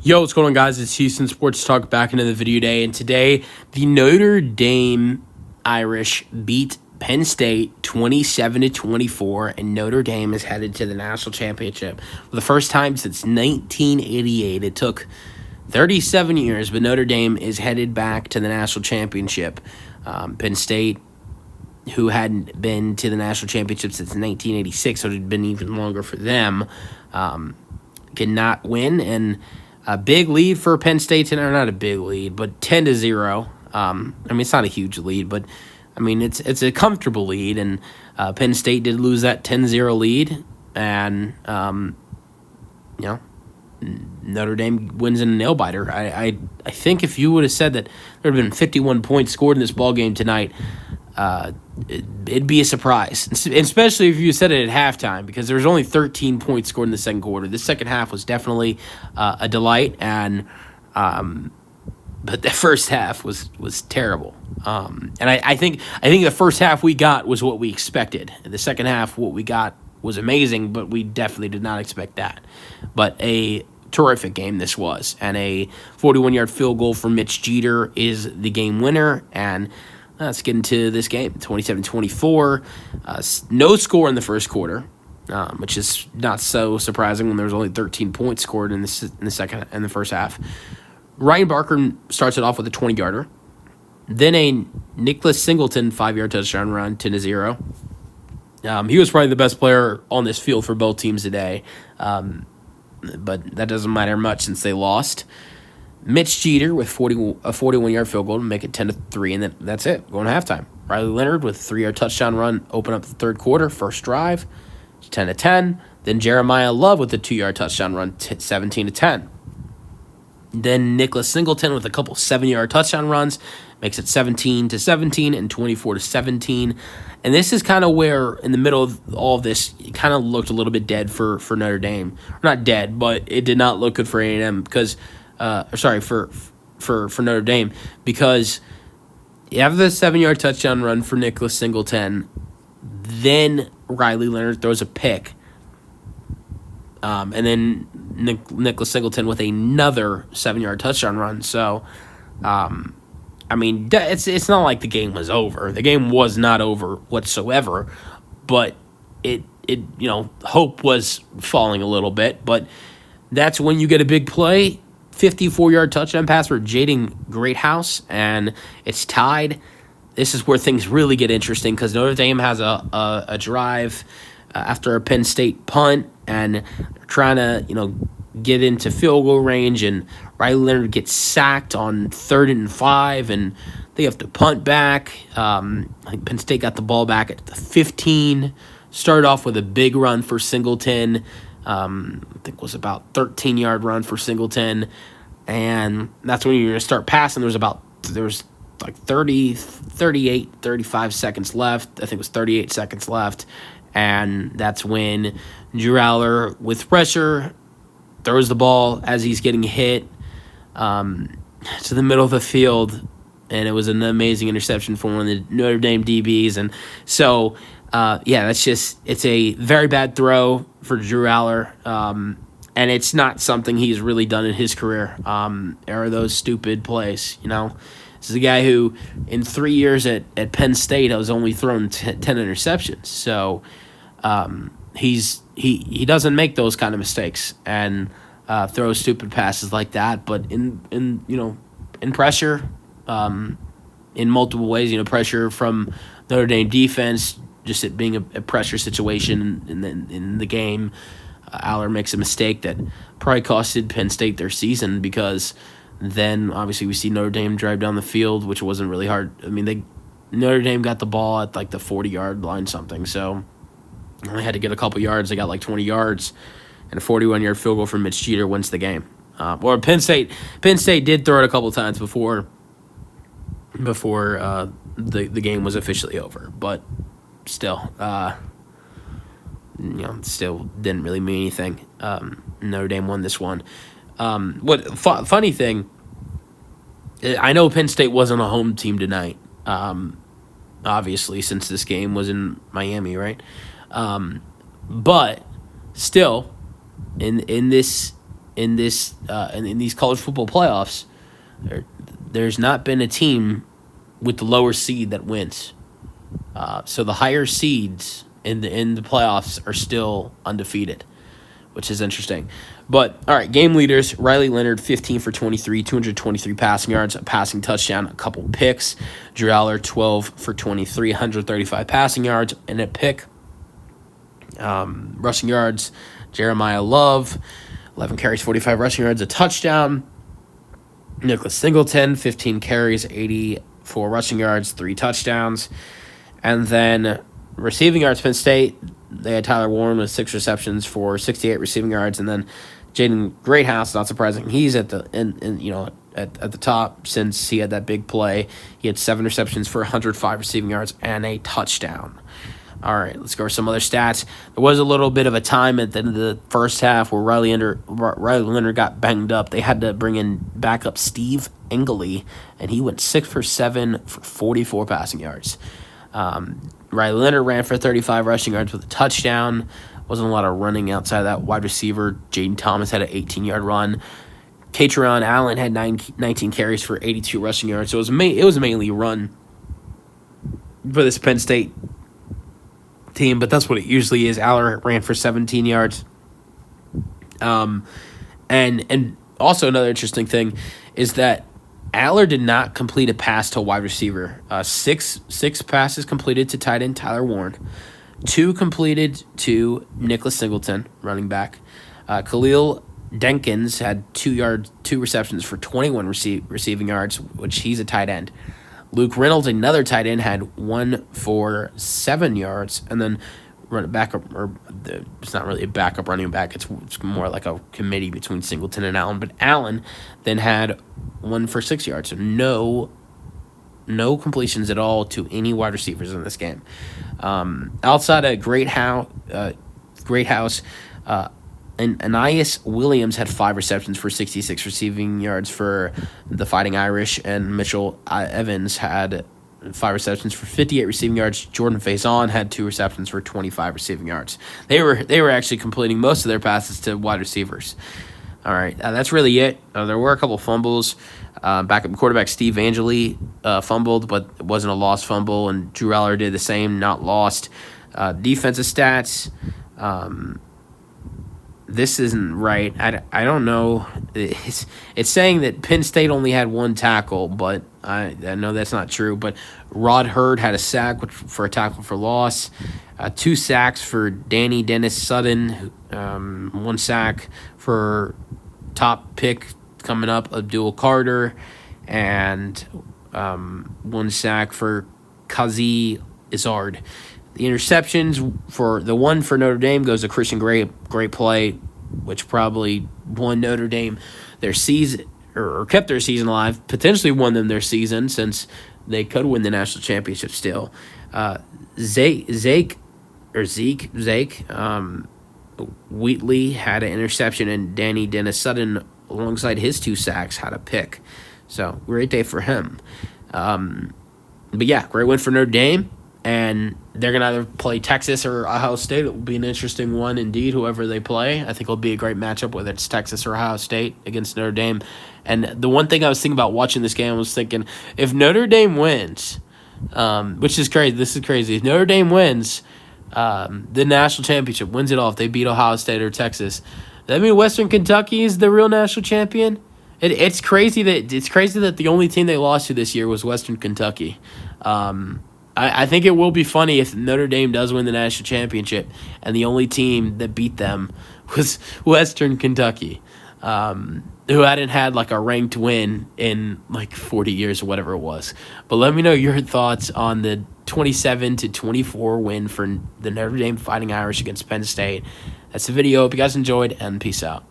Yo, what's going on, guys? It's Houston Sports Talk back into the video day, and today the Notre Dame Irish beat Penn State 27-24, and Notre Dame is headed to the national championship for the first time since 1988. It took 37 years, but Notre Dame is headed back to the national championship. Penn State, who hadn't been to the national championship since 1986, so it had been even longer for them, could not win, and a big lead for Penn State, or not a big lead, but 10-0. It's not a huge lead, but it's a comfortable lead, and Penn State did lose that 10-0 lead, and Notre Dame wins in a nail biter. I think if you would have said that there would have been 51 points scored in this ball game tonight, it'd be a surprise, especially if you said it at halftime, because there was only 13 points scored in the second quarter. The second half was definitely a delight, but the first half was terrible. And I think the first half we got was what we expected. The second half, what we got was amazing, but we definitely did not expect that. But a terrific game this was, and a 41-yard field goal from Mitch Jeter is the game winner, and let's get into this game. 27-24, no score in the first quarter, which is not so surprising when there was only 13 points scored in the first half. Ryan Barker starts it off with a 20-yarder. Then a Nicholas Singleton 5-yard touchdown run, 10-0. He was probably the best player on this field for both teams today, but that doesn't matter much since they lost. Mitch Jeter with a 41-yard field goal to make it 10-3, and then that's it, going to halftime. Riley Leonard with a 3-yard touchdown run, open up the third quarter, first drive, 10-10. Then Jeremiah Love with a 2-yard touchdown run, 17-10. Then Nicholas Singleton with a couple 7-yard touchdown runs, makes it 17-17 and 24-17. And this is kind of where, in the middle of all of this, it kind of looked a little bit dead for Notre Dame. Not dead, but it did not look good for A&M because for Notre Dame, because you have the 7-yard touchdown run for Nicholas Singleton, then Riley Leonard throws a pick, and then Nicholas Singleton with another 7-yard touchdown run. So, it's not like the game was over. The game was not over whatsoever, but hope was falling a little bit. But that's when you get a big play. 54-yard touchdown pass for Jaden Greathouse, and it's tied. This is where things really get interesting because Notre Dame has a drive after a Penn State punt, and they're trying to get into field goal range, and Riley Leonard gets sacked on 3rd and 5, and they have to punt back. I think Penn State got the ball back at the 15, started off with a big run for Singleton. I think it was about 13-yard run for Singleton, and that's when you're going to start passing. There was like 35 seconds left. I think it was 38 seconds left, and that's when Drew Aller, with pressure, throws the ball as he's getting hit to the middle of the field, and it was an amazing interception from one of the Notre Dame DBs, and so it's a very bad throw for Drew Aller, and it's not something he's really done in his career. Are those stupid plays, This is a guy who, in 3 years at Penn State, has only thrown 10 interceptions. So he doesn't make those kind of mistakes and throw stupid passes like that. But in pressure, in multiple ways, pressure from Notre Dame defense, just it being a pressure situation in the game, Aller makes a mistake that probably costed Penn State their season, because then obviously we see Notre Dame drive down the field, which wasn't really hard. Notre Dame got the ball at like the 40-yard line something, so they had to get a couple yards. They got like 20 yards, and a 41-yard field goal from Mitch Jeter wins the game. Or Penn State did throw it a couple times before the game was officially over, but still, still didn't really mean anything. Notre Dame won this one. Funny thing, I know Penn State wasn't a home team tonight, obviously, since this game was in Miami, right? But still, in this in this in these college football playoffs, there's not been a team with the lower seed that wins. So the higher seeds in the playoffs are still undefeated, which is interesting. But, all right, game leaders, Riley Leonard, 15 for 23, 223 passing yards, a passing touchdown, a couple picks. Drew Aller, 12 for 23, 135 passing yards, and a pick. Rushing yards, Jeremiah Love, 11 carries, 45 rushing yards, a touchdown. Nicholas Singleton, 15 carries, 84 rushing yards, 3 touchdowns. And then receiving yards, Penn State, they had Tyler Warren with 6 receptions for 68 receiving yards, and then Jaden Greathouse, not surprising, he's at the at the top since he had that big play. He had 7 receptions for 105 receiving yards and a touchdown. All right, let's go over some other stats. There was a little bit of a time at the end of the first half where Riley Leonard got banged up. They had to bring in backup Steve Engley, and he went 6 for 7 for 44 passing yards. Riley Leonard ran for 35 rushing yards with a touchdown. Wasn't a lot of running outside of that. Wide receiver Jaden Thomas had an 18-yard run. Katron Allen had 19 carries for 82 rushing yards. So it was mainly run for this Penn State team, but that's what it usually is. Aller ran for 17 yards. And also another interesting thing is that Aller did not complete a pass to a wide receiver. Six passes completed to tight end Tyler Warren. 2 completed to Nicholas Singleton, running back. Khalil Denkins had 2 receptions for 21 receiving yards, which he's a tight end. Luke Reynolds, another tight end, had 1 for 7 yards, and then it's not really a backup running back. It's more like a committee between Singleton and Allen. But Allen then had 1 for 6 yards. So no completions at all to any wide receivers in this game. Outside of Greathouse, and Anais Williams had 5 receptions for 66 receiving yards for the Fighting Irish, and Mitchell Evans had 5 receptions for 58 receiving yards. Jordan Faison had 2 receptions for 25 receiving yards. They were actually completing most of their passes to wide receivers. All right, that's really it. There were a couple fumbles. Backup quarterback Steve Angeli fumbled, but it wasn't a lost fumble, and Drew Aller did the same, not lost. Defensive stats. This isn't right. I don't know. It's saying that Penn State only had 1 tackle, but I know that's not true. But Rod Hurd had a sack for a tackle for loss. 2 sacks for Danny Dennis Sutton. 1 sack for top pick coming up, Abdul Carter. And 1 sack for Kazi Izzard. The interceptions for the one for Notre Dame goes to Christian Gray, great play, which probably won Notre Dame their season or kept their season alive, potentially won them their season since they could win the national championship still. Zeke Wheatley had an interception, and Danny Dennis Sutton, alongside his 2 sacks, had a pick. So great day for him. But yeah, great win for Notre Dame. And they're going to either play Texas or Ohio State. It will be an interesting one indeed, whoever they play. I think it'll be a great matchup, whether it's Texas or Ohio State against Notre Dame. And the one thing I was thinking about watching this game, I was thinking, if Notre Dame wins, which is crazy, this is crazy. If Notre Dame wins the national championship, wins it all, if they beat Ohio State or Texas, that mean Western Kentucky is the real national champion? It's crazy that the only team they lost to this year was Western Kentucky. I think it will be funny if Notre Dame does win the national championship and the only team that beat them was Western Kentucky, who hadn't had like a ranked win in like 40 years or whatever it was. But let me know your thoughts on the 27-24 win for the Notre Dame Fighting Irish against Penn State. That's the video. Hope you guys enjoyed, and peace out.